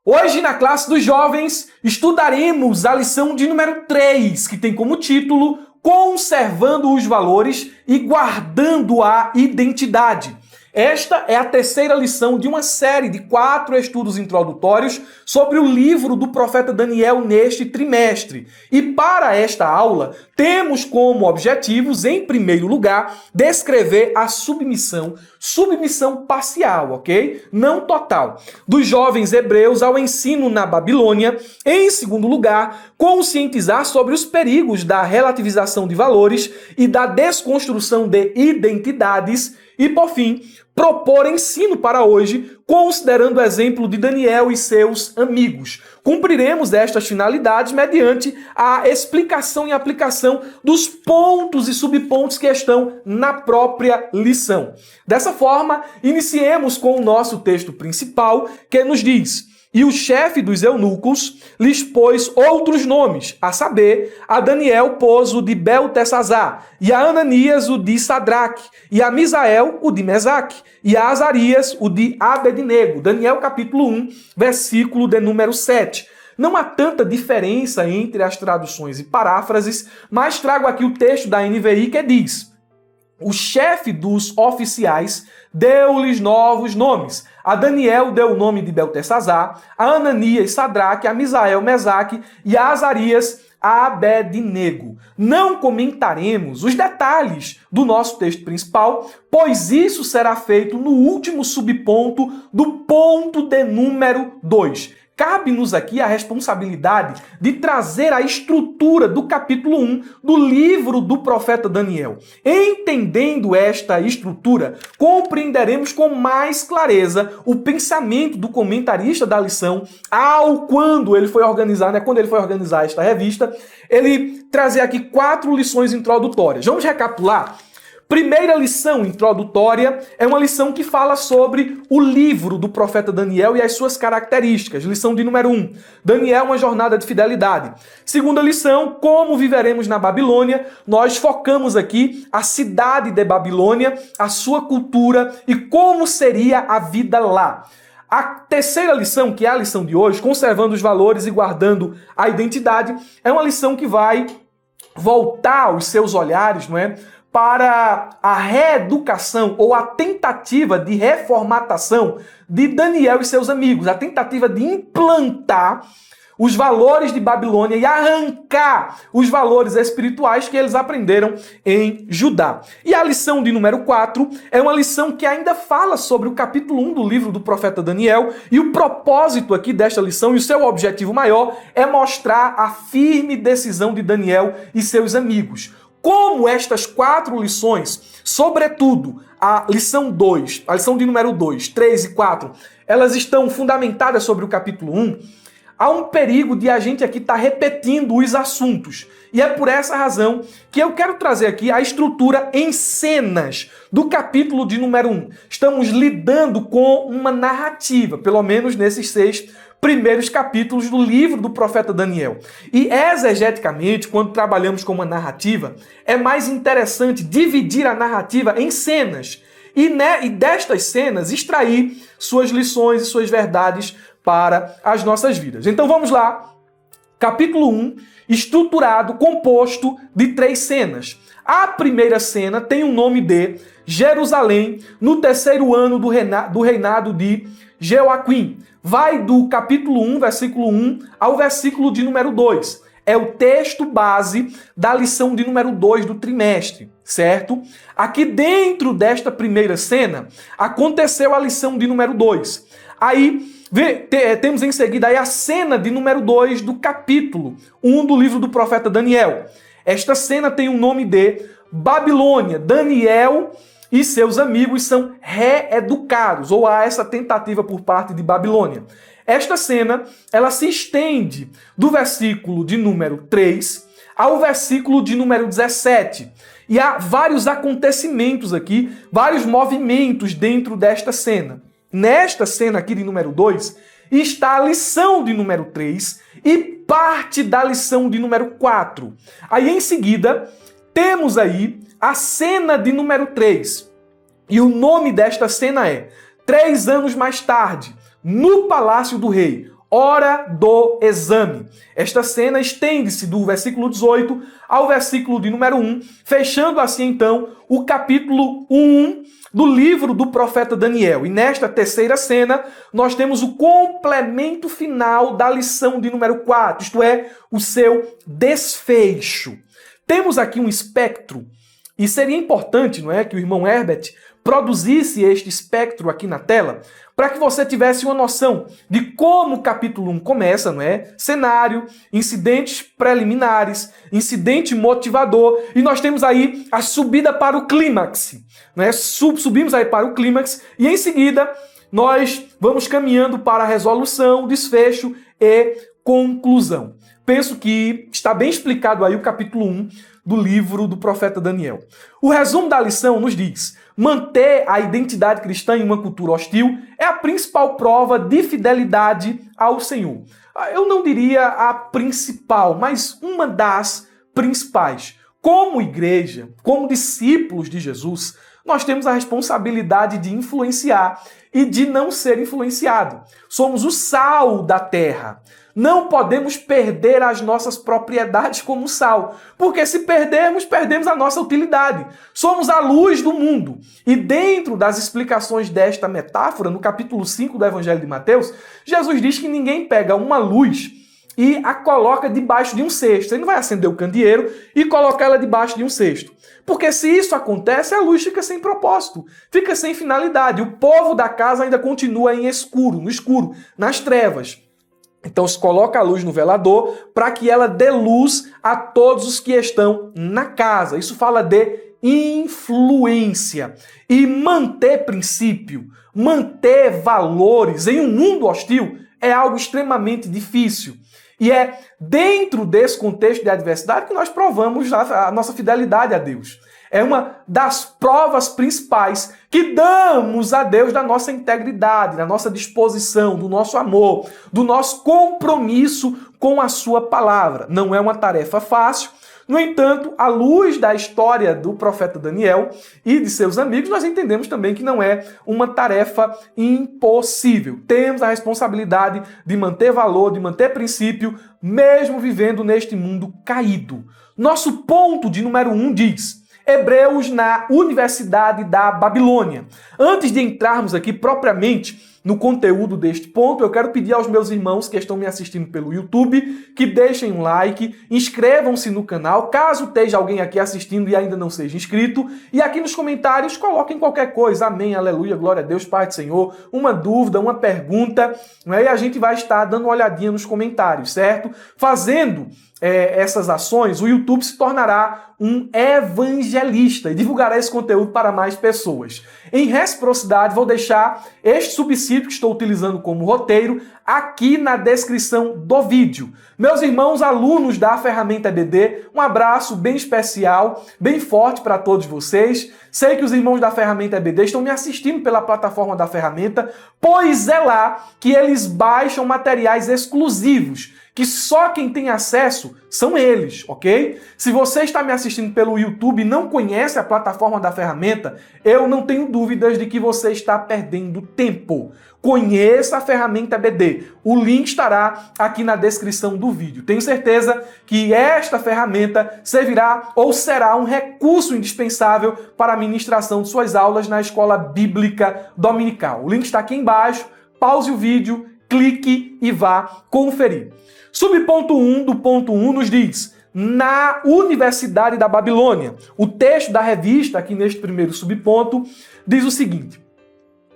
Hoje, na classe dos jovens, estudaremos a lição de número 3, que tem como título Conservando os Valores e Guardando a Identidade. Esta é a terceira lição de uma série de 4 estudos introdutórios sobre o livro do profeta Daniel neste trimestre. E para esta aula, temos como objetivos, em primeiro lugar, descrever a submissão parcial, ok? Não total, dos jovens hebreus ao ensino na Babilônia. Em segundo lugar, conscientizar sobre os perigos da relativização de valores e da desconstrução de identidades. E, por fim, propor ensino para hoje, considerando o exemplo de Daniel e seus amigos. Cumpriremos estas finalidades mediante a explicação e aplicação dos pontos e subpontos que estão na própria lição. Dessa forma, iniciemos com o nosso texto principal, que nos diz: E o chefe dos eunucos lhes pôs outros nomes, a saber, a Daniel pôs o de Beltesazar, e a Ananias o de Sadraque, e a Misael o de Mesaque, e a Azarias o de Abednego. Daniel capítulo 1, versículo de número 7. Não há tanta diferença entre as traduções e paráfrases, mas trago aqui o texto da NVI que diz: O chefe dos oficiais deu-lhes novos nomes. A Daniel deu o nome de Beltesazar, a Ananias, Sadraque, a Misael, Mesaque e a Azarias, Abednego. Não comentaremos os detalhes do nosso texto principal, pois isso será feito no último subponto do ponto de número 2. Cabe-nos aqui a responsabilidade de trazer a estrutura do capítulo 1 do livro do profeta Daniel. Entendendo esta estrutura, compreenderemos com mais clareza o pensamento do comentarista da lição quando ele foi organizar esta revista, ele trazer aqui 4 lições introdutórias. Vamos recapitular? Primeira lição introdutória é uma lição que fala sobre o livro do profeta Daniel e as suas características. Lição de número 1, Daniel, uma jornada de fidelidade. Segunda lição, como viveremos na Babilônia. Nós focamos aqui a cidade de Babilônia, a sua cultura e como seria a vida lá. A terceira lição, que é a lição de hoje, conservando os valores e guardando a identidade, é uma lição que vai voltar os seus olhares, não é, para a reeducação ou a tentativa de reformatação de Daniel e seus amigos, a tentativa de implantar os valores de Babilônia e arrancar os valores espirituais que eles aprenderam em Judá. E a lição de número 4 é uma lição que ainda fala sobre o capítulo 1 do livro do profeta Daniel, e o propósito aqui desta lição e o seu objetivo maior é mostrar a firme decisão de Daniel e seus amigos. Como estas 4 lições, sobretudo a lição 2, a lição de número 2, 3 e 4, elas estão fundamentadas sobre o capítulo 1, há um perigo de a gente aqui estar repetindo os assuntos. E é por essa razão que eu quero trazer aqui a estrutura em cenas do capítulo de número 1. Estamos lidando com uma narrativa, pelo menos nesses 6 primeiros capítulos do livro do profeta Daniel. E exegeticamente, quando trabalhamos com uma narrativa, é mais interessante dividir a narrativa em cenas e destas cenas extrair suas lições e suas verdades para as nossas vidas. Então vamos lá. Capítulo 1, estruturado, composto de 3 cenas. A primeira cena tem o nome de Jerusalém, no 3º ano do reinado de Jeoaquim. Vai do capítulo 1, versículo 1, ao versículo de número 2. É o texto base da lição de número 2 do trimestre, certo? Aqui dentro desta primeira cena, aconteceu a lição de número 2. Aí, temos em seguida aí a cena de número 2 do capítulo 1 do livro do profeta Daniel. Esta cena tem o nome de Babilônia. Daniel e seus amigos são reeducados, ou há essa tentativa por parte de Babilônia. Esta cena, ela se estende do versículo de número 3 ao versículo de número 17. E há vários acontecimentos aqui, vários movimentos dentro desta cena. Nesta cena aqui de número 2, está a lição de número 3 e parte da lição de número 4. Aí em seguida, temos aí a cena de número 3. E o nome desta cena é 3 anos mais tarde, no palácio do rei, hora do exame. Esta cena estende-se do versículo 18 ao versículo de número 1, fechando assim então o capítulo 1 do livro do profeta Daniel. E nesta terceira cena, nós temos o complemento final da lição de número 4, isto é, o seu desfecho. Temos aqui um espectro, e seria importante, não é, que o irmão Herbert produzisse este espectro aqui na tela, para que você tivesse uma noção de como o capítulo 1 começa, não é? Cenário, incidentes preliminares, incidente motivador, e nós temos aí a subida para o clímax, não é? Subimos aí para o clímax, e em seguida nós vamos caminhando para a resolução, desfecho e conclusão. Penso que está bem explicado aí o capítulo 1 do livro do profeta Daniel. O resumo da lição nos diz: manter a identidade cristã em uma cultura hostil é a principal prova de fidelidade ao Senhor. Eu não diria a principal, mas uma das principais. Como igreja, como discípulos de Jesus, nós temos a responsabilidade de influenciar e de não ser influenciado. Somos o sal da terra. Não podemos perder as nossas propriedades como sal, porque se perdermos, perdemos a nossa utilidade. Somos a luz do mundo. E dentro das explicações desta metáfora, no capítulo 5 do Evangelho de Mateus, Jesus diz que ninguém pega uma luz e a coloca debaixo de um cesto. Ele não vai acender o candeeiro e colocar ela debaixo de um cesto. Porque se isso acontece, a luz fica sem propósito, fica sem finalidade. O povo da casa ainda continua em escuro, no escuro, nas trevas. Então se coloca a luz no velador para que ela dê luz a todos os que estão na casa. Isso fala de influência. E manter princípio, manter valores em um mundo hostil é algo extremamente difícil. E é dentro desse contexto de adversidade que nós provamos a nossa fidelidade a Deus. É uma das provas principais que damos a Deus da nossa integridade, da nossa disposição, do nosso amor, do nosso compromisso com a sua palavra. Não é uma tarefa fácil. No entanto, à luz da história do profeta Daniel e de seus amigos, nós entendemos também que não é uma tarefa impossível. Temos a responsabilidade de manter valor, de manter princípio, mesmo vivendo neste mundo caído. Nosso ponto de número 1 diz: Hebreus na Universidade da Babilônia. Antes de entrarmos aqui propriamente no conteúdo deste ponto, eu quero pedir aos meus irmãos que estão me assistindo pelo YouTube que deixem um like, inscrevam-se no canal, caso esteja alguém aqui assistindo e ainda não seja inscrito, e aqui nos comentários coloquem qualquer coisa, amém, aleluia, glória a Deus, Pai do Senhor, uma dúvida, uma pergunta, né? E a gente vai estar dando uma olhadinha nos comentários, certo? Fazendo essas ações, o YouTube se tornará um evangelista e divulgará esse conteúdo para mais pessoas. Em reciprocidade, vou deixar este subsídio que estou utilizando como roteiro aqui na descrição do vídeo. Meus irmãos alunos da ferramenta EBD, um abraço bem especial, bem forte para todos vocês. Sei que os irmãos da ferramenta EBD estão me assistindo pela plataforma da ferramenta, pois é lá que eles baixam materiais exclusivos, que só quem tem acesso são eles, ok? Se você está me assistindo pelo YouTube e não conhece a plataforma da ferramenta, eu não tenho dúvidas de que você está perdendo tempo. Conheça a ferramenta EBD. O link estará aqui na descrição do vídeo. Tenho certeza que esta ferramenta servirá ou será um recurso indispensável para a ministração de suas aulas na escola bíblica dominical. O link está aqui embaixo. Pause o vídeo, clique e vá conferir. Subponto 1 do ponto 1 nos diz: na Universidade da Babilônia. O texto da revista, aqui neste primeiro subponto, diz o seguinte: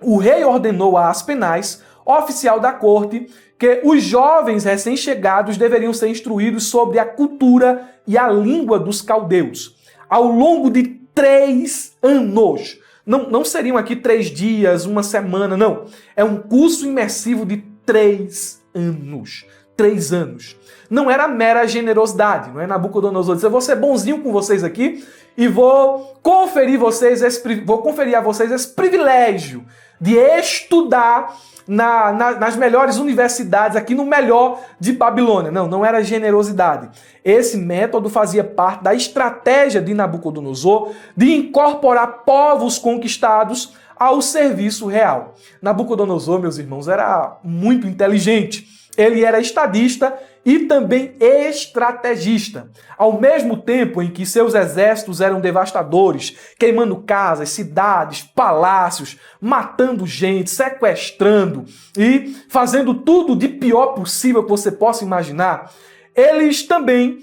o rei ordenou a Aspenaz, oficial da corte, que os jovens recém-chegados deveriam ser instruídos sobre a cultura e a língua dos caldeus, ao longo de 3 anos. Não seriam aqui 3 dias, uma semana, não. É um curso imersivo de 3 anos. 3 anos. Não era mera generosidade, não é? Nabucodonosor disse: eu vou ser bonzinho com vocês aqui e vou conferir a vocês esse privilégio de estudar nas melhores universidades, aqui no melhor de Babilônia. Não era generosidade. Esse método fazia parte da estratégia de Nabucodonosor de incorporar povos conquistados ao serviço real. Nabucodonosor, meus irmãos, era muito inteligente. ele era estadista e também estrategista. Ao mesmo tempo em que seus exércitos eram devastadores, queimando casas, cidades, palácios, matando gente, sequestrando e fazendo tudo de pior possível que você possa imaginar, eles também,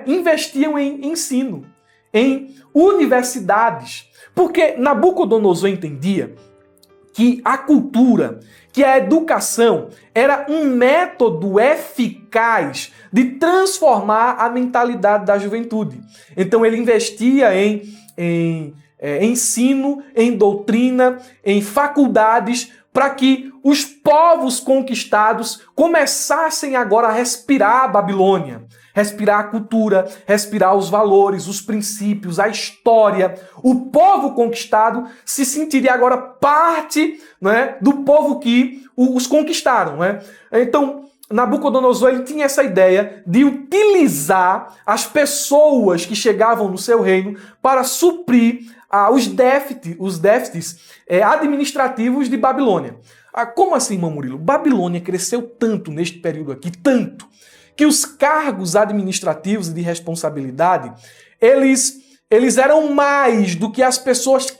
investiam em ensino, em universidades, porque Nabucodonosor entendia que a cultura, que a educação era um método eficaz de transformar a mentalidade da juventude. Então ele investia em ensino, em doutrina, em faculdades, para que os povos conquistados começassem agora a respirar a Babilônia, respirar a cultura, respirar os valores, os princípios, a história. O povo conquistado se sentiria agora parte, do povo que os conquistaram. Então, Nabucodonosor ele tinha essa ideia de utilizar as pessoas que chegavam no seu reino para suprir os déficits administrativos de Babilônia. Como assim, irmão Murilo? Babilônia cresceu tanto neste período aqui, tanto, que os cargos administrativos e de responsabilidade, eles eram mais do que as pessoas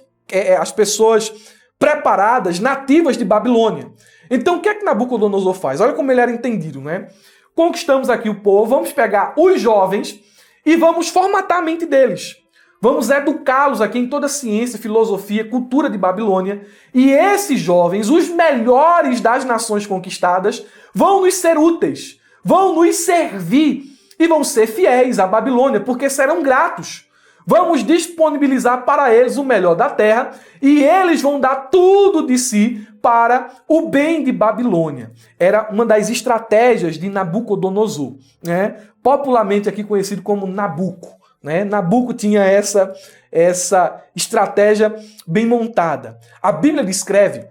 preparadas, nativas de Babilônia. Então, o que é que Nabucodonosor faz? Olha como ele era entendido, Conquistamos aqui o povo, vamos pegar os jovens e vamos formatar a mente deles. Vamos educá-los aqui em toda a ciência, filosofia, cultura de Babilônia. E esses jovens, os melhores das nações conquistadas, vão nos ser úteis, vão nos servir e vão ser fiéis à Babilônia, porque serão gratos. Vamos disponibilizar para eles o melhor da terra e eles vão dar tudo de si para o bem de Babilônia. Era uma das estratégias de Nabucodonosor, popularmente aqui conhecido como Nabuco. Nabuco tinha essa estratégia bem montada. A Bíblia descreve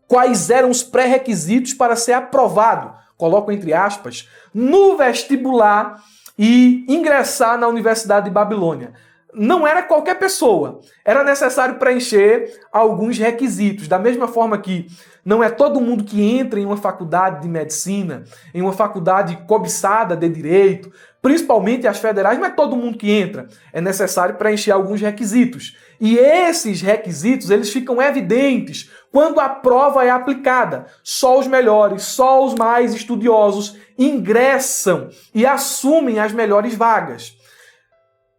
quais eram os pré-requisitos para ser aprovado, coloco entre aspas, no vestibular e ingressar na Universidade de Babilônia. Não era qualquer pessoa, era necessário preencher alguns requisitos, da mesma forma que não é todo mundo que entra em uma faculdade de medicina, em uma faculdade cobiçada de direito, principalmente as federais, não é todo mundo que entra, é necessário preencher alguns requisitos. E esses requisitos, eles ficam evidentes quando a prova é aplicada. Só os melhores, só os mais estudiosos ingressam e assumem as melhores vagas.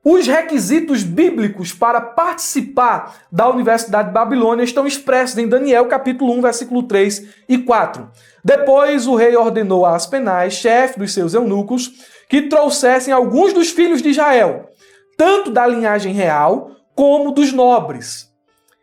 Os requisitos bíblicos para participar da Universidade de Babilônia estão expressos em Daniel, capítulo 1, versículo 3 e 4. Depois o rei ordenou a Aspenaz, chefe dos seus eunucos, que trouxessem alguns dos filhos de Israel, tanto da linhagem real como dos nobres.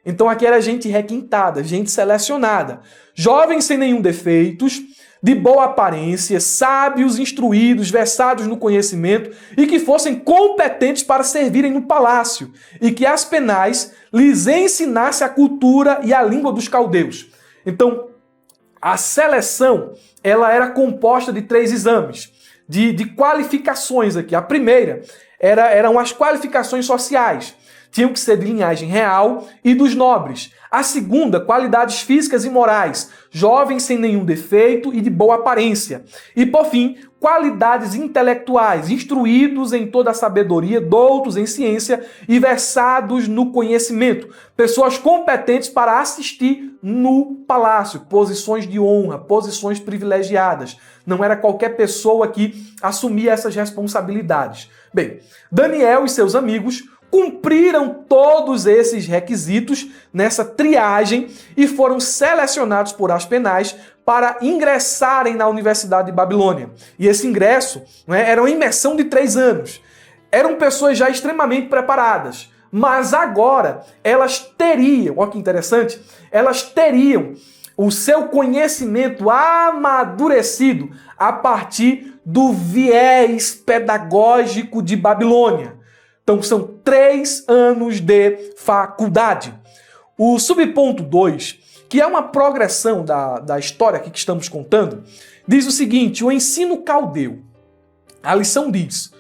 Então aqui era gente requintada, gente selecionada, jovens sem nenhum defeitos, de boa aparência, sábios, instruídos, versados no conhecimento e que fossem competentes para servirem no palácio e que Aspenaz lhes ensinasse a cultura e a língua dos caldeus. Então, a seleção ela era composta de 3 exames, de qualificações aqui. A primeira eram as qualificações sociais. Tinham que ser de linhagem real e dos nobres. A segunda, qualidades físicas e morais, jovens sem nenhum defeito e de boa aparência. E, por fim, qualidades intelectuais, instruídos em toda a sabedoria, doutos em ciência e versados no conhecimento. Pessoas competentes para assistir no palácio, posições de honra, posições privilegiadas. Não era qualquer pessoa que assumia essas responsabilidades. Bem, Daniel e seus amigos cumpriram todos esses requisitos nessa triagem e foram selecionados por Aspenaz para ingressarem na Universidade de Babilônia. E esse ingresso era uma imersão de 3 anos. Eram pessoas já extremamente preparadas, mas agora elas teriam, olha que interessante, elas teriam o seu conhecimento amadurecido a partir do viés pedagógico de Babilônia. Então, são 3 anos de faculdade. O subponto 2, que é uma progressão da história aqui que estamos contando, diz o seguinte: o ensino caldeu. A lição diz: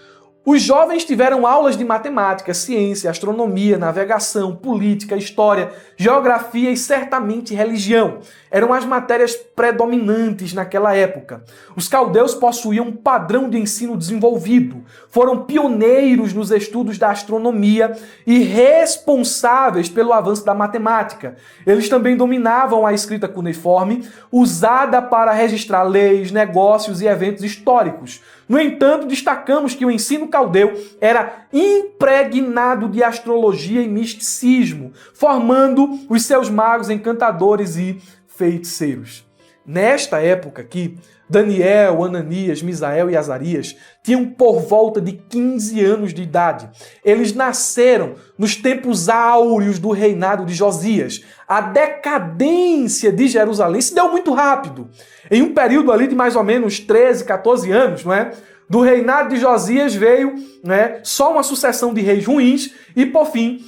Os jovens tiveram aulas de matemática, ciência, astronomia, navegação, política, história, geografia e certamente religião. Eram as matérias predominantes naquela época. Os caldeus possuíam um padrão de ensino desenvolvido, foram pioneiros nos estudos da astronomia e responsáveis pelo avanço da matemática. Eles também dominavam a escrita cuneiforme, usada para registrar leis, negócios e eventos históricos. No entanto, destacamos que o ensino caldeu era impregnado de astrologia e misticismo, formando os seus magos, encantadores e feiticeiros. Nesta época aqui, Daniel, Ananias, Misael e Azarias tinham por volta de 15 anos de idade. Eles nasceram nos tempos áureos do reinado de Josias. A decadência de Jerusalém se deu muito rápido. Em um período ali de mais ou menos 13, 14 anos, não é? Do reinado de Josias veio, né, só uma sucessão de reis ruins e, por fim,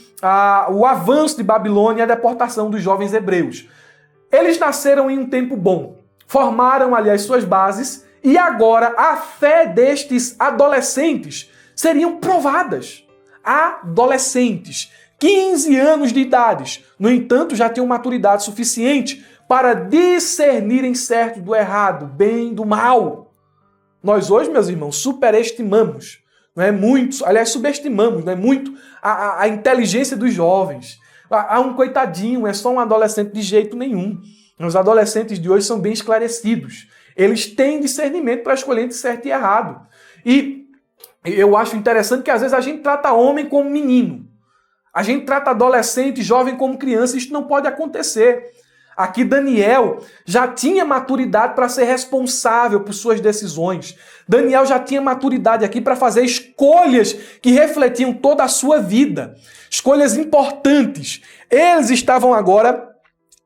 o avanço de Babilônia e a deportação dos jovens hebreus. Eles nasceram em um tempo bom, formaram ali as suas bases e agora a fé destes adolescentes seriam provadas. Adolescentes, 15 anos de idade, no entanto já tinham maturidade suficiente para discernirem certo do errado, bem do mal. Nós hoje, meus irmãos, superestimamos, não é muito, aliás, subestimamos, não é muito a inteligência dos jovens. Um coitadinho, é só um adolescente de jeito nenhum. Os adolescentes de hoje são bem esclarecidos. Eles têm discernimento para escolher entre certo e errado. E eu acho interessante que às vezes a gente trata homem como menino. A gente trata adolescente, jovem como criança. Isso não pode acontecer. Aqui Daniel já tinha maturidade para ser responsável por suas decisões. Daniel já tinha maturidade aqui para fazer escolhas que refletiam toda a sua vida. Escolhas importantes. Eles estavam agora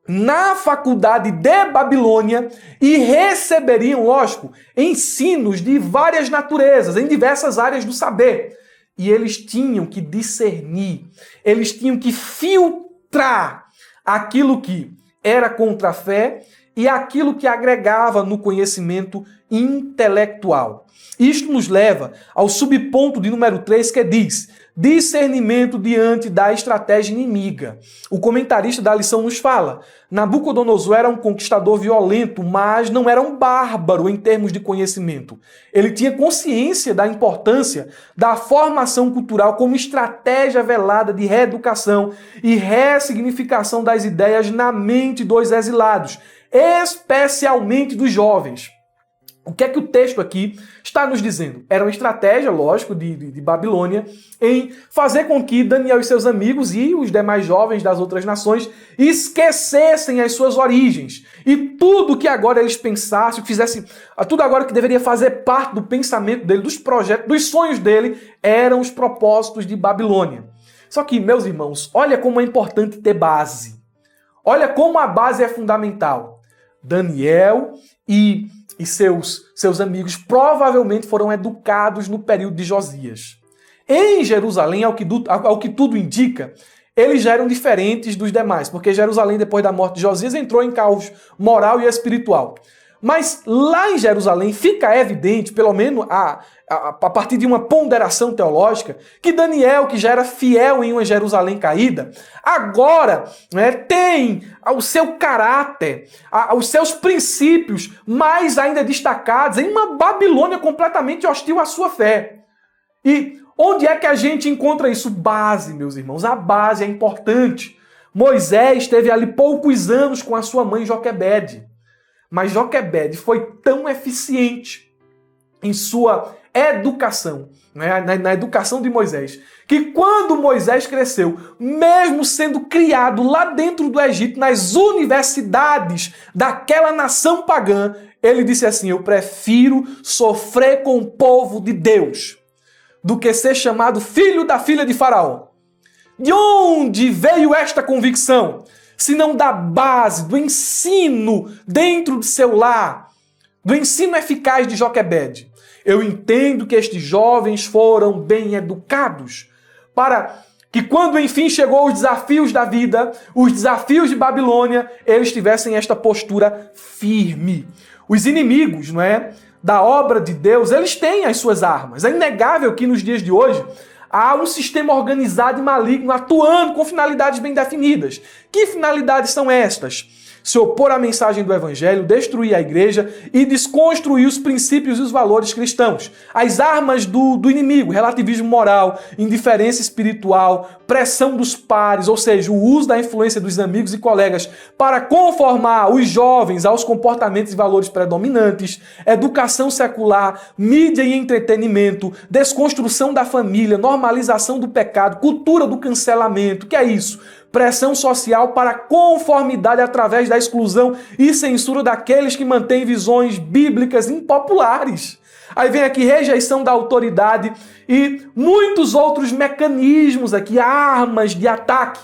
na faculdade de Babilônia e receberiam, lógico, ensinos de várias naturezas, em diversas áreas do saber. E eles tinham que discernir, eles tinham que filtrar aquilo que era contra a fé e aquilo que agregava no conhecimento intelectual. Isto nos leva ao subponto de número 3, que diz: discernimento diante da estratégia inimiga. O comentarista da lição nos fala: Nabucodonosor era um conquistador violento, mas não era um bárbaro em termos de conhecimento. Ele tinha consciência da importância da formação cultural como estratégia velada de reeducação e ressignificação das ideias na mente dos exilados, especialmente dos jovens. O que é que o texto aqui está nos dizendo? Era uma estratégia, lógico, de Babilônia em fazer com que Daniel e seus amigos e os demais jovens das outras nações esquecessem as suas origens. E tudo que agora eles pensassem, fizessem, tudo agora que deveria fazer parte do pensamento dele, dos projetos, dos sonhos dele, eram os propósitos de Babilônia. Só que, meus irmãos, olha como é importante ter base. Olha como a base é fundamental. Daniel e seus amigos provavelmente foram educados no período de Josias. Em Jerusalém, ao que tudo indica, eles já eram diferentes dos demais, porque Jerusalém, depois da morte de Josias, entrou em caos moral e espiritual. Mas lá em Jerusalém fica evidente, pelo menos a partir de uma ponderação teológica, que Daniel, que já era fiel em uma Jerusalém caída, agora, né, tem o seu caráter, os seus princípios mais ainda destacados em uma Babilônia completamente hostil à sua fé. E onde é que a gente encontra isso? Base, meus irmãos. A base é importante. Moisés teve ali poucos anos com a sua mãe Joquebede. Mas Joquebede foi tão eficiente em sua educação, né, na educação de Moisés, que quando Moisés cresceu, mesmo sendo criado lá dentro do Egito, nas universidades daquela nação pagã, ele disse assim: eu prefiro sofrer com o povo de Deus do que ser chamado filho da filha de Faraó. De onde veio esta convicção? Se não da base, do ensino dentro do seu lar, do ensino eficaz de Joquebede. Eu entendo que estes jovens foram bem educados para que quando enfim chegou os desafios da vida, os desafios de Babilônia, eles tivessem esta postura firme. Os inimigos, não é, da obra de Deus, eles têm as suas armas. É inegável que nos dias de hoje há um sistema organizado e maligno atuando com finalidades bem definidas. Que finalidades são estas? Se opor à mensagem do Evangelho, destruir a igreja e desconstruir os princípios e os valores cristãos. As armas do inimigo, relativismo moral, indiferença espiritual, pressão dos pares, ou seja, o uso da influência dos amigos e colegas para conformar os jovens aos comportamentos e valores predominantes, educação secular, mídia e entretenimento, desconstrução da família, normalização do pecado, cultura do cancelamento. Que é isso? Pressão social para conformidade através da exclusão e censura daqueles que mantêm visões bíblicas impopulares. Aí vem aqui rejeição da autoridade e muitos outros mecanismos aqui, armas de ataque.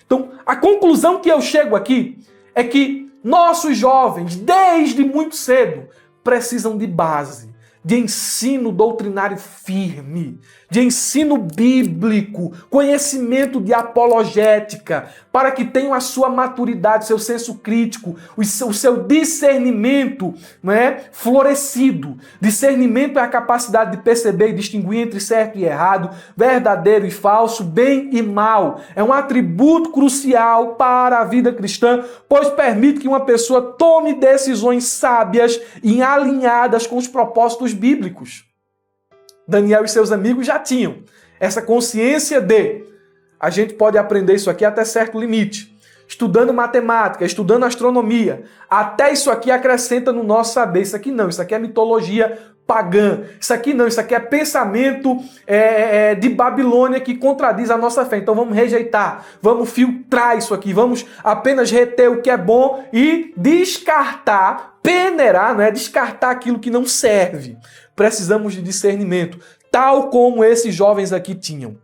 Então, a conclusão que eu chego aqui é que nossos jovens, desde muito cedo, precisam de base, de ensino doutrinário firme, de ensino bíblico, conhecimento de apologética, para que tenham a sua maturidade, seu senso crítico, o seu discernimento, não é, florescido. Discernimento é a capacidade de perceber e distinguir entre certo e errado, verdadeiro e falso, bem e mal. É um atributo crucial para a vida cristã, pois permite que uma pessoa tome decisões sábias e alinhadas com os propósitos bíblicos. Daniel e seus amigos já tinham essa consciência de a gente pode aprender isso aqui até certo limite. Estudando matemática, estudando astronomia, até isso aqui acrescenta no nosso saber. Isso aqui não, isso aqui é mitologia pagã. Isso aqui não, isso aqui é pensamento de Babilônia que contradiz a nossa fé. Então vamos rejeitar, vamos filtrar isso aqui, vamos apenas reter o que é bom e descartar, peneirar, não é? Descartar aquilo que não serve. Precisamos de discernimento, tal como esses jovens aqui tinham.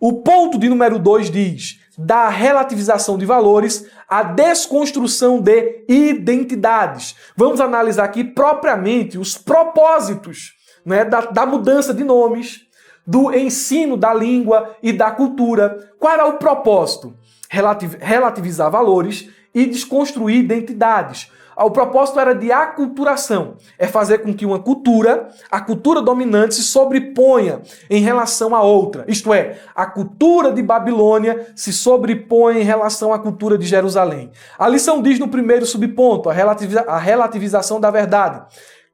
O ponto de número 2 diz: da relativização de valores à desconstrução de identidades. Vamos analisar aqui propriamente os propósitos, né, da mudança de nomes, do ensino da língua e da cultura. Qual era o propósito? Relativizar valores e desconstruir identidades. O propósito era de aculturação, é fazer com que uma cultura, a cultura dominante, se sobreponha em relação à outra. Isto é, a cultura de Babilônia se sobrepõe em relação à cultura de Jerusalém. A lição diz no primeiro subponto, a relativização da verdade.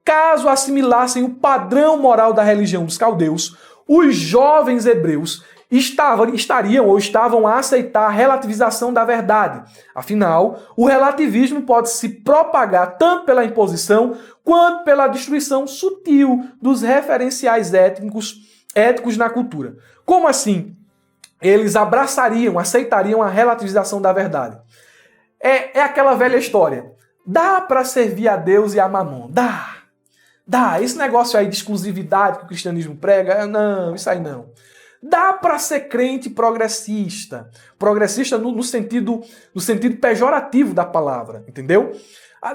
Caso assimilassem o padrão moral da religião dos caldeus, os jovens hebreus estavam a aceitar a relativização da verdade. Afinal, o relativismo pode se propagar tanto pela imposição quanto pela destruição sutil dos referenciais éticos na cultura. Como assim? Eles aceitariam a relativização da verdade. É aquela velha história. Dá para servir a Deus e a Mamon? Dá. Esse negócio aí de exclusividade que o cristianismo prega, não, isso aí não. Dá para ser crente progressista. Progressista no sentido pejorativo da palavra, entendeu?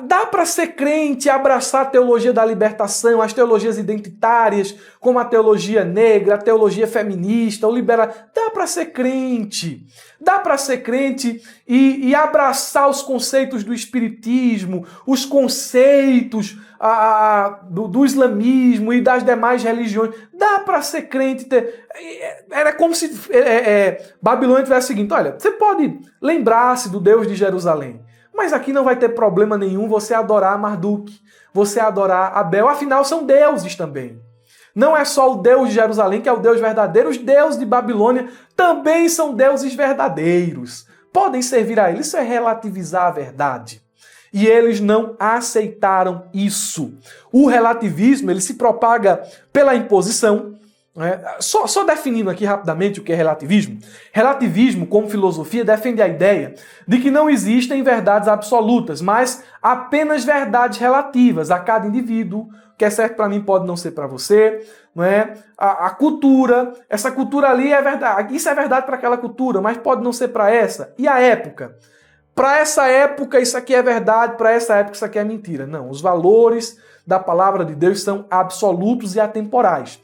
Dá para ser crente e abraçar a teologia da libertação, as teologias identitárias, como a teologia negra, a teologia feminista, o liberal. Dá para ser crente. Dá para ser crente e abraçar os conceitos do espiritismo, os conceitos do islamismo e das demais religiões. Dá para ser crente. Era como se Babilônia tivesse o seguinte: olha, você pode lembrar-se do Deus de Jerusalém, mas aqui não vai ter problema nenhum você adorar Marduk, você adorar Abel, afinal são deuses também. Não é só o Deus de Jerusalém que é o Deus verdadeiro, os deuses de Babilônia também são deuses verdadeiros. Podem servir a eles, isso é relativizar a verdade. E eles não aceitaram isso. O relativismo, ele se propaga pela imposição. Só definindo aqui rapidamente o que é relativismo. Relativismo, como filosofia, defende a ideia de que não existem verdades absolutas, mas apenas verdades relativas a cada indivíduo. O que é certo para mim pode não ser para você. Não é? A cultura, essa cultura ali é verdade. Isso é verdade para aquela cultura, mas pode não ser para essa. E a época? Para essa época isso aqui é verdade, para essa época isso aqui é mentira. Não, os valores da palavra de Deus são absolutos e atemporais.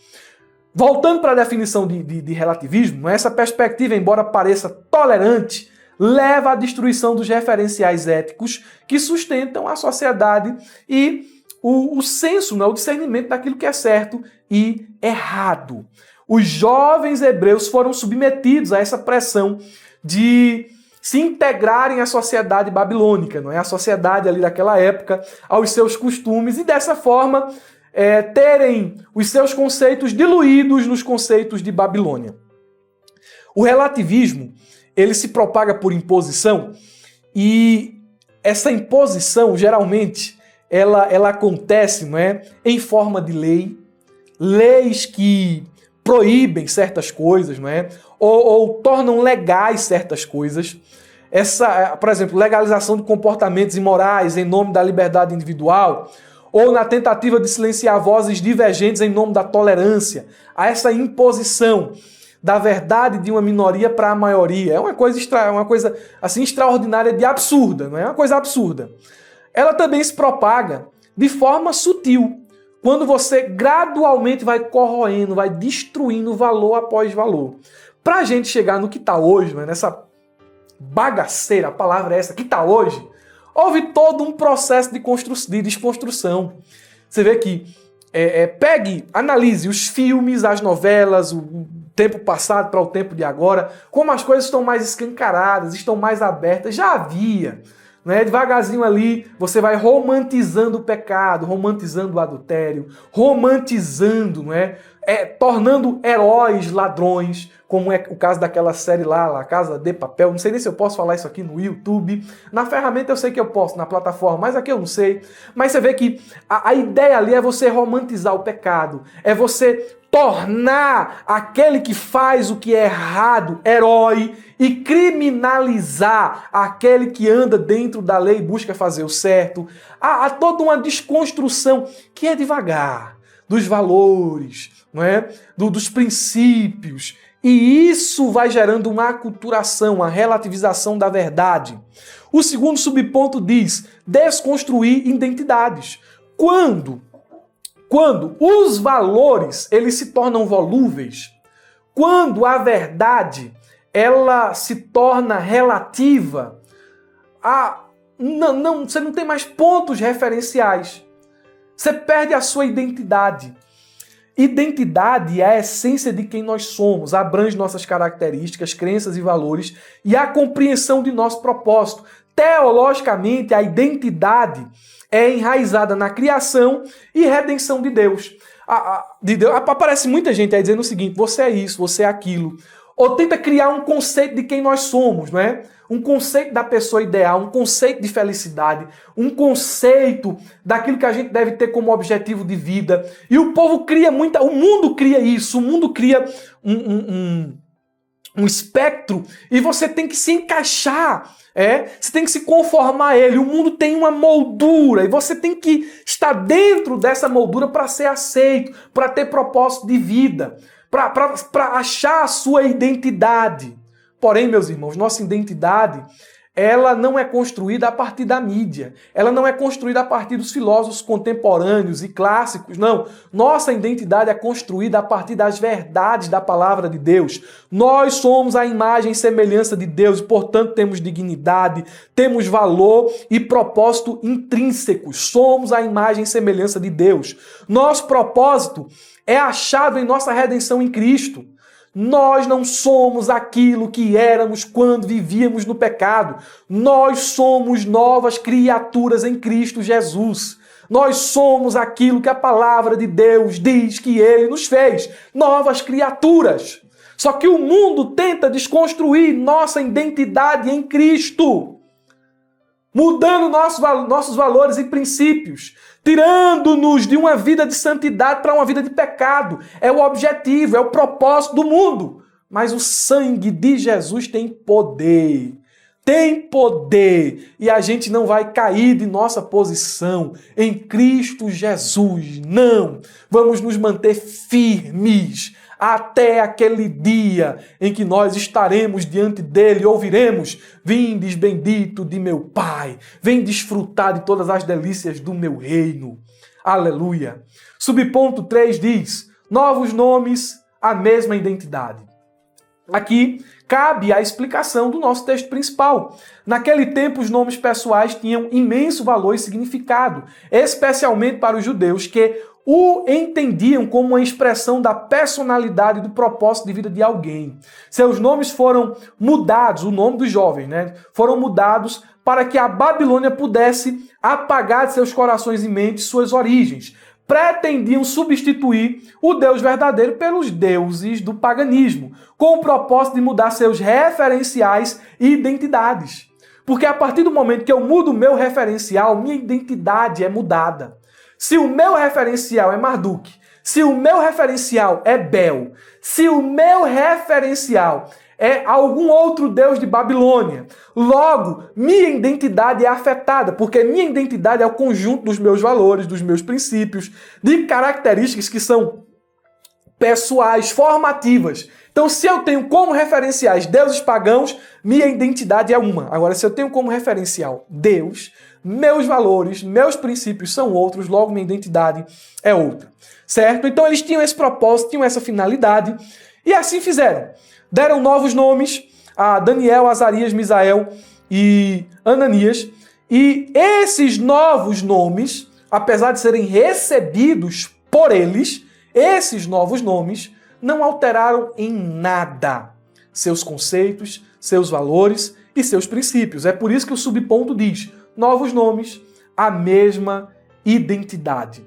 Voltando para a definição de relativismo, essa perspectiva, embora pareça tolerante, leva à destruição dos referenciais éticos que sustentam a sociedade e o senso, né? O discernimento daquilo que é certo e errado. Os jovens hebreus foram submetidos a essa pressão de se integrarem à sociedade babilônica, não é? A sociedade ali daquela época, aos seus costumes, e dessa forma terem os seus conceitos diluídos nos conceitos de Babilônia. O relativismo, ele se propaga por imposição, e essa imposição, geralmente, ela acontece, não é, em forma de leis que proíbem certas coisas, não é? Ou tornam legais certas coisas. Por exemplo, legalização de comportamentos imorais em nome da liberdade individual, ou na tentativa de silenciar vozes divergentes em nome da tolerância. Há essa imposição da verdade de uma minoria para a maioria. É uma coisa assim extraordinária de absurda, não é? Uma coisa absurda. Ela também se propaga de forma sutil, quando você gradualmente vai corroendo, vai destruindo valor após valor. Para a gente chegar no que está hoje, né, nessa bagaceira, a palavra é essa, que está hoje, houve todo um processo de desconstrução. Você vê que analise os filmes, as novelas, o tempo passado para o tempo de agora, como as coisas estão mais escancaradas, estão mais abertas. Já havia, né? Devagarzinho ali, você vai romantizando o pecado, romantizando o adultério, romantizando, não é? Tornando heróis ladrões, como é o caso daquela série lá, La Casa de Papel. Não sei nem se eu posso falar isso aqui no YouTube. Na ferramenta eu sei que eu posso, na plataforma, mas aqui eu não sei. Mas você vê que a ideia ali é você romantizar o pecado, é você tornar aquele que faz o que é errado herói e criminalizar aquele que anda dentro da lei e busca fazer o certo. Há toda uma desconstrução que é devagar, dos valores, não é? Dos princípios. E isso vai gerando uma aculturação, uma relativização da verdade. O segundo subponto diz desconstruir identidades. Quando os valores eles se tornam volúveis, quando a verdade ela se torna relativa, você não tem mais pontos referenciais. Você perde a sua identidade. Identidade é a essência de quem nós somos, abrange nossas características, crenças e valores e a compreensão de nosso propósito. Teologicamente, a identidade é enraizada na criação e redenção de Deus. Aparece muita gente aí dizendo o seguinte: você é isso, você é aquilo. Ou tenta criar um conceito de quem nós somos, não é? Um conceito da pessoa ideal, um conceito de felicidade, um conceito daquilo que a gente deve ter como objetivo de vida. E o povo cria o mundo cria isso, o mundo cria um espectro e você tem que se encaixar, você tem que se conformar a ele. O mundo tem uma moldura e você tem que estar dentro dessa moldura para ser aceito, para ter propósito de vida, para achar a sua identidade. Porém, meus irmãos, nossa identidade, ela não é construída a partir da mídia. Ela não é construída a partir dos filósofos contemporâneos e clássicos, não. Nossa identidade é construída a partir das verdades da palavra de Deus. Nós somos a imagem e semelhança de Deus e, portanto, temos dignidade, temos valor e propósito intrínsecos. Somos a imagem e semelhança de Deus. Nosso propósito é achado em nossa redenção em Cristo. Nós não somos aquilo que éramos quando vivíamos no pecado. Nós somos novas criaturas em Cristo Jesus. Nós somos aquilo que a palavra de Deus diz que Ele nos fez. Novas criaturas. Só que o mundo tenta desconstruir nossa identidade em Cristo, mudando nossos valores e princípios, tirando-nos de uma vida de santidade para uma vida de pecado. É o objetivo, é o propósito do mundo. Mas o sangue de Jesus tem poder. Tem poder. E a gente não vai cair de nossa posição em Cristo Jesus. Não. Vamos nos manter firmes até aquele dia em que nós estaremos diante dele e ouviremos: vindes bendito de meu Pai, vem desfrutar de todas as delícias do meu reino. Aleluia. Subponto 3 diz: novos nomes, a mesma identidade. Aqui cabe a explicação do nosso texto principal. Naquele tempo, os nomes pessoais tinham imenso valor e significado, especialmente para os judeus que o entendiam como uma expressão da personalidade e do propósito de vida de alguém. Seus nomes foram mudados, o nome dos jovens, foram mudados para que a Babilônia pudesse apagar de seus corações e mentes suas origens. Pretendiam substituir o Deus verdadeiro pelos deuses do paganismo, com o propósito de mudar seus referenciais e identidades. Porque a partir do momento que eu mudo o meu referencial, minha identidade é mudada. Se o meu referencial é Marduk, se o meu referencial é Bel, se o meu referencial é algum outro deus de Babilônia, logo, minha identidade é afetada, porque minha identidade é o conjunto dos meus valores, dos meus princípios, de características que são pessoais, formativas. Então, se eu tenho como referenciais deuses pagãos, minha identidade é uma. Agora, se eu tenho como referencial Deus, meus valores, meus princípios são outros, logo minha identidade é outra. Certo? Então, eles tinham esse propósito, tinham essa finalidade, e assim fizeram. Deram novos nomes a Daniel, Azarias, Misael e Ananias. E esses novos nomes, apesar de serem recebidos por eles, esses novos nomes não alteraram em nada seus conceitos, seus valores e seus princípios. É por isso que o subponto diz: novos nomes, a mesma identidade.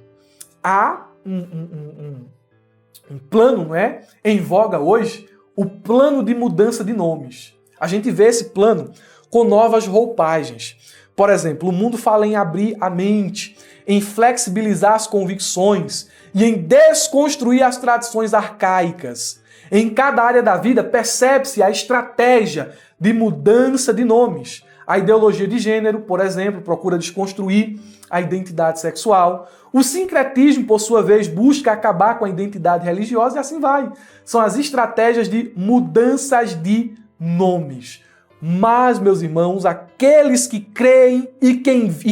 Há um plano, não é, em voga hoje, o plano de mudança de nomes. A gente vê esse plano com novas roupagens. Por exemplo, o mundo fala em abrir a mente, em flexibilizar as convicções e em desconstruir as tradições arcaicas. Em cada área da vida percebe-se a estratégia de mudança de nomes. A ideologia de gênero, por exemplo, procura desconstruir a identidade sexual. O sincretismo, por sua vez, busca acabar com a identidade religiosa e assim vai. São as estratégias de mudanças de nomes. Mas, meus irmãos, aqueles que creem e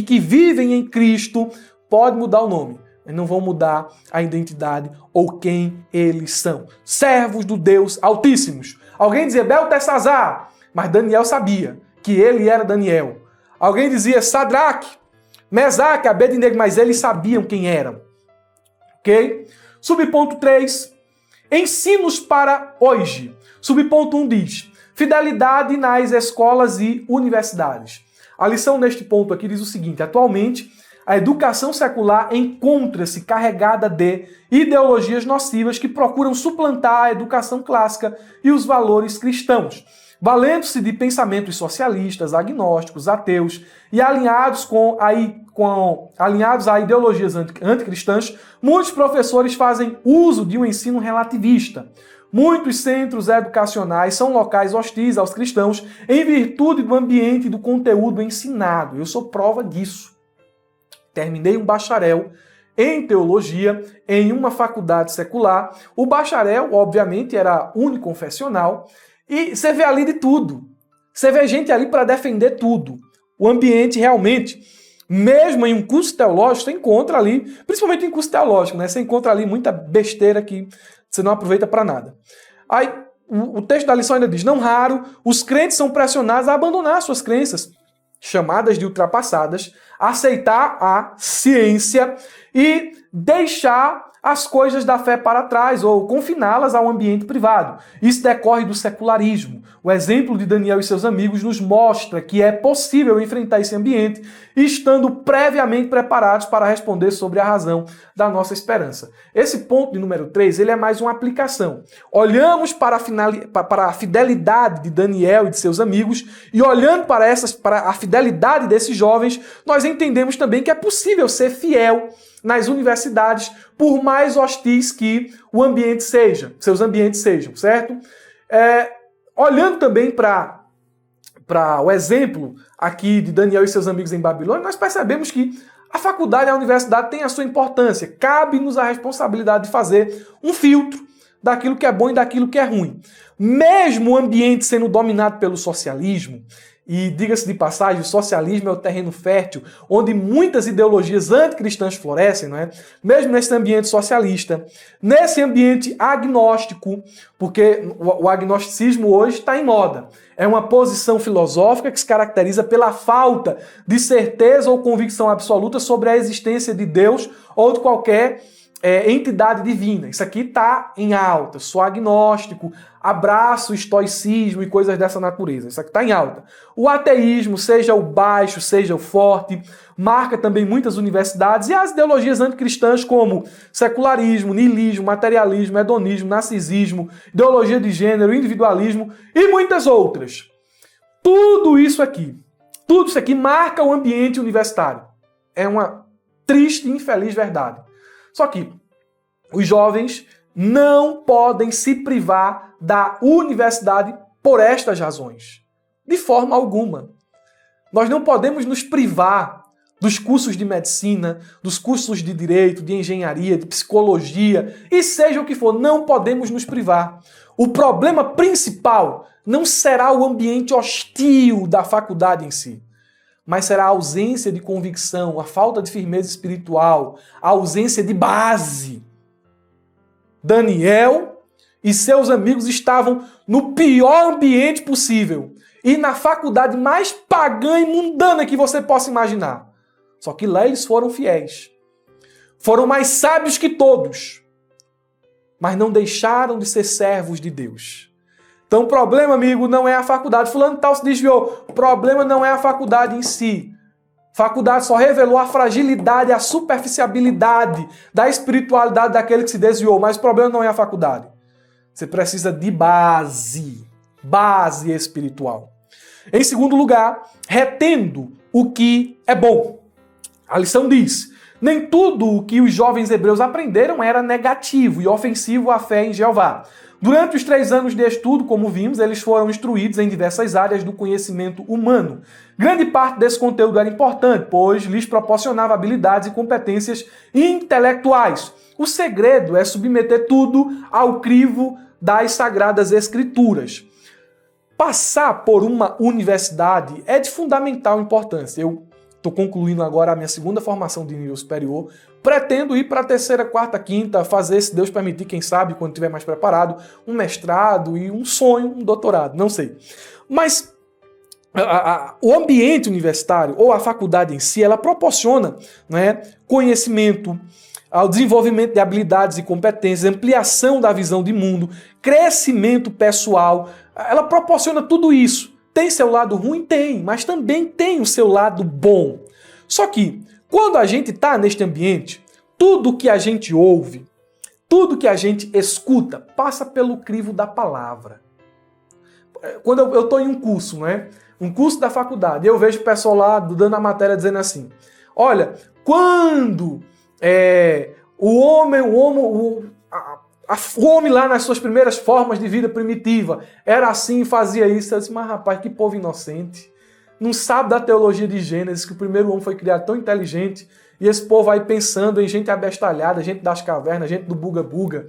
que vivem em Cristo podem mudar o nome, mas não vão mudar a identidade ou quem eles são. Servos do Deus Altíssimos. Alguém dizia Beltesazar, mas Daniel sabia que ele era Daniel. Alguém dizia Sadraque, Mesaque, Abednego, mas eles sabiam quem eram. Ok? Subponto 3. Ensinos para hoje. Subponto 1 diz: fidelidade nas escolas e universidades. A lição neste ponto aqui diz o seguinte: atualmente, a educação secular encontra-se carregada de ideologias nocivas que procuram suplantar a educação clássica e os valores cristãos, valendo-se de pensamentos socialistas, agnósticos, ateus e alinhados a ideologias anticristãs. Muitos professores fazem uso de um ensino relativista. Muitos centros educacionais são locais hostis aos cristãos em virtude do ambiente e do conteúdo ensinado. Eu sou prova disso. Terminei um bacharel em teologia em uma faculdade secular. O bacharel, obviamente, era uniconfessional. E você vê ali de tudo. Você vê gente ali para defender tudo. O ambiente realmente, mesmo em um curso teológico, você encontra ali, principalmente em curso teológico, você encontra ali muita besteira que você não aproveita para nada. Aí o texto da lição ainda diz: não raro, os crentes são pressionados a abandonar suas crenças, chamadas de ultrapassadas, aceitar a ciência e deixar as coisas da fé para trás ou confiná-las ao ambiente privado. Isso decorre do secularismo. O exemplo de Daniel e seus amigos nos mostra que é possível enfrentar esse ambiente estando previamente preparados para responder sobre a razão da nossa esperança. Esse ponto de número 3, ele é mais uma aplicação. Olhamos para a fidelidade de Daniel e de seus amigos e olhando para a fidelidade desses jovens, nós entendemos também que é possível ser fiel nas universidades, por mais hostis que seus ambientes sejam, certo? Olhando também para o exemplo aqui de Daniel e seus amigos em Babilônia, nós percebemos que a faculdade e a universidade têm a sua importância. Cabe-nos a responsabilidade de fazer um filtro daquilo que é bom e daquilo que é ruim. Mesmo o ambiente sendo dominado pelo socialismo, E diga-se de passagem, o socialismo é o terreno fértil onde muitas ideologias anticristãs florescem, não é? Mesmo nesse ambiente socialista, nesse ambiente agnóstico, porque o agnosticismo hoje está em moda. É uma posição filosófica que se caracteriza pela falta de certeza ou convicção absoluta sobre a existência de Deus ou de qualquer entidade divina. Isso aqui está em alta. Sou agnóstico, abraço o estoicismo e coisas dessa natureza. Isso aqui está em alta. O ateísmo, seja o baixo, seja o forte, marca também muitas universidades, e as ideologias anticristãs como secularismo, niilismo, materialismo, hedonismo, narcisismo, ideologia de gênero, individualismo e muitas outras. Tudo isso aqui marca o ambiente universitário. É uma triste e infeliz verdade. Só que os jovens não podem se privar da universidade por estas razões. De forma alguma. Nós não podemos nos privar dos cursos de medicina, dos cursos de direito, de engenharia, de psicologia, e seja o que for, não podemos nos privar. O problema principal não será o ambiente hostil da faculdade em si, mas será a ausência de convicção, a falta de firmeza espiritual, a ausência de base. Daniel e seus amigos estavam no pior ambiente possível e na faculdade mais pagã e mundana que você possa imaginar. Só que lá eles foram fiéis. Foram mais sábios que todos, mas não deixaram de ser servos de Deus. Então o problema, amigo, não é a faculdade. Fulano tal se desviou. O problema não é a faculdade em si. A faculdade só revelou a fragilidade, a superficialidade da espiritualidade daquele que se desviou. Mas o problema não é a faculdade. Você precisa de base. Base espiritual. Em segundo lugar, retendo o que é bom. A lição diz: nem tudo o que os jovens hebreus aprenderam era negativo e ofensivo à fé em Jeová. Durante os 3 anos de estudo, como vimos, eles foram instruídos em diversas áreas do conhecimento humano. Grande parte desse conteúdo era importante, pois lhes proporcionava habilidades e competências intelectuais. O segredo é submeter tudo ao crivo das Sagradas Escrituras. Passar por uma universidade é de fundamental importância. Eu estou concluindo agora a minha segunda formação de nível superior. Pretendo ir para a 3ª, 4ª, 5ª, fazer, se Deus permitir, quem sabe, quando estiver mais preparado, um mestrado e um sonho, um doutorado, não sei. Mas o ambiente universitário, ou a faculdade em si, ela proporciona, né, conhecimento, ao desenvolvimento de habilidades e competências, ampliação da visão de mundo, crescimento pessoal. Ela proporciona tudo isso. Tem seu lado ruim? Tem, mas também tem o seu lado bom. Só que, quando a gente está neste ambiente, tudo que a gente ouve, tudo que a gente escuta, passa pelo crivo da palavra. Quando eu estou em um curso, né? Um curso da faculdade, eu vejo o pessoal lá dando a matéria dizendo assim: olha, quando o homem lá nas suas primeiras formas de vida primitiva era assim, fazia isso. Eu disse: mas rapaz, que povo inocente. Não sabe da teologia de Gênesis, que o primeiro homem foi criado tão inteligente, e esse povo aí pensando em gente abestalhada, gente das cavernas, gente do buga-buga,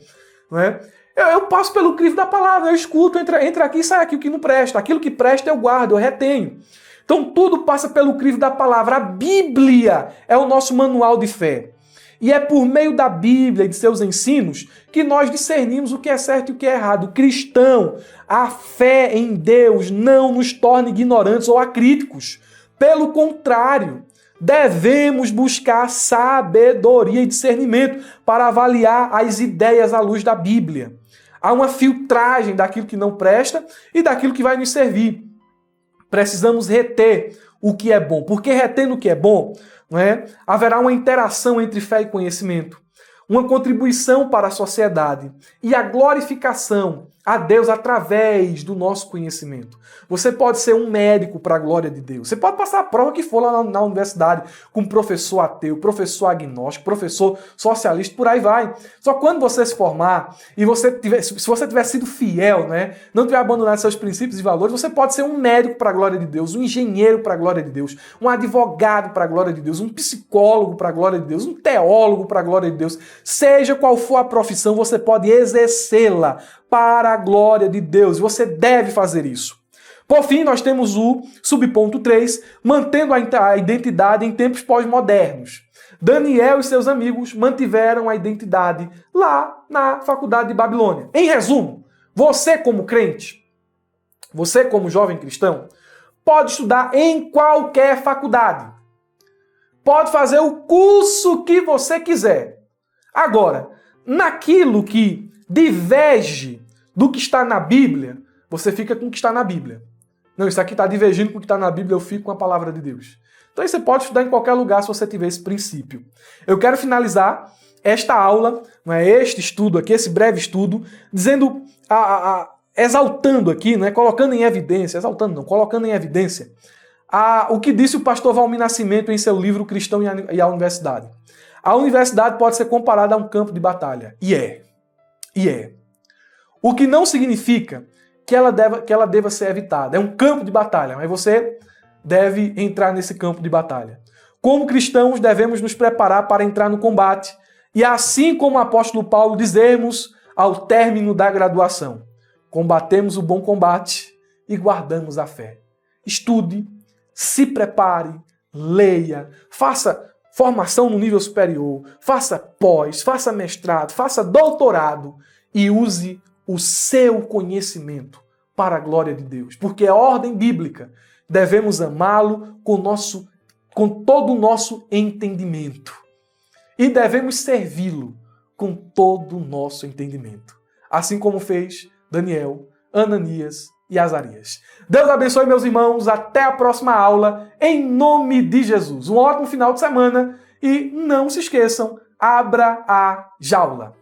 não é? Eu passo pelo crivo da palavra, eu escuto, entra aqui e sai aqui o que não presta. Aquilo que presta eu guardo, eu retenho. Então tudo passa pelo crivo da palavra. A Bíblia é o nosso manual de fé. E é por meio da Bíblia e de seus ensinos que nós discernimos o que é certo e o que é errado. Cristão, a fé em Deus não nos torna ignorantes ou acríticos. Pelo contrário, devemos buscar sabedoria e discernimento para avaliar as ideias à luz da Bíblia. Há uma filtragem daquilo que não presta e daquilo que vai nos servir. Precisamos reter o que é bom, porque retendo o que é bom, não é? Haverá uma interação entre fé e conhecimento, uma contribuição para a sociedade e a glorificação a Deus através do nosso conhecimento. Você pode ser um médico para a glória de Deus. Você pode passar a prova que for lá na universidade com professor ateu, professor agnóstico, professor socialista, por aí vai. Só quando você se formar e se você tiver sido fiel, né, não tiver abandonado seus princípios e valores, você pode ser um médico para a glória de Deus, um engenheiro para a glória de Deus, um advogado para a glória de Deus, um psicólogo para a glória de Deus, um teólogo para a glória de Deus. Seja qual for a profissão, você pode exercê-la para a glória de Deus. Você deve fazer isso. Por fim, nós temos o subponto 3, mantendo a identidade em tempos pós-modernos. Daniel e seus amigos mantiveram a identidade lá na faculdade de Babilônia. Em resumo, você como crente, você como jovem cristão, pode estudar em qualquer faculdade. Pode fazer o curso que você quiser. Agora, naquilo que diverge do que está na Bíblia, você fica com o que está na Bíblia. Não, isso aqui está divergindo com o que está na Bíblia, eu fico com a palavra de Deus. Então você pode estudar em qualquer lugar se você tiver esse princípio. Eu quero finalizar esta aula, não é, este estudo aqui, esse breve estudo, dizendo, exaltando aqui, não é, colocando em evidência, exaltando não, colocando em evidência o que disse o pastor Valmir Nascimento em seu livro Cristão e a Universidade. A universidade pode ser comparada a um campo de batalha. E é. O que não significa que ela deva ser evitada. É um campo de batalha, mas você deve entrar nesse campo de batalha. Como cristãos, devemos nos preparar para entrar no combate e, assim como o apóstolo Paulo, dizermos ao término da graduação: combatemos o bom combate e guardamos a fé. Estude, se prepare, leia, faça formação no nível superior, faça pós, faça mestrado, faça doutorado e use o seu conhecimento para a glória de Deus, porque é ordem bíblica. Devemos amá-lo com todo o nosso entendimento e devemos servi-lo com todo o nosso entendimento, assim como fez Daniel, Ananias e Azarias. Deus abençoe, meus irmãos. Até a próxima aula, em nome de Jesus. Um ótimo final de semana e não se esqueçam, abra a jaula.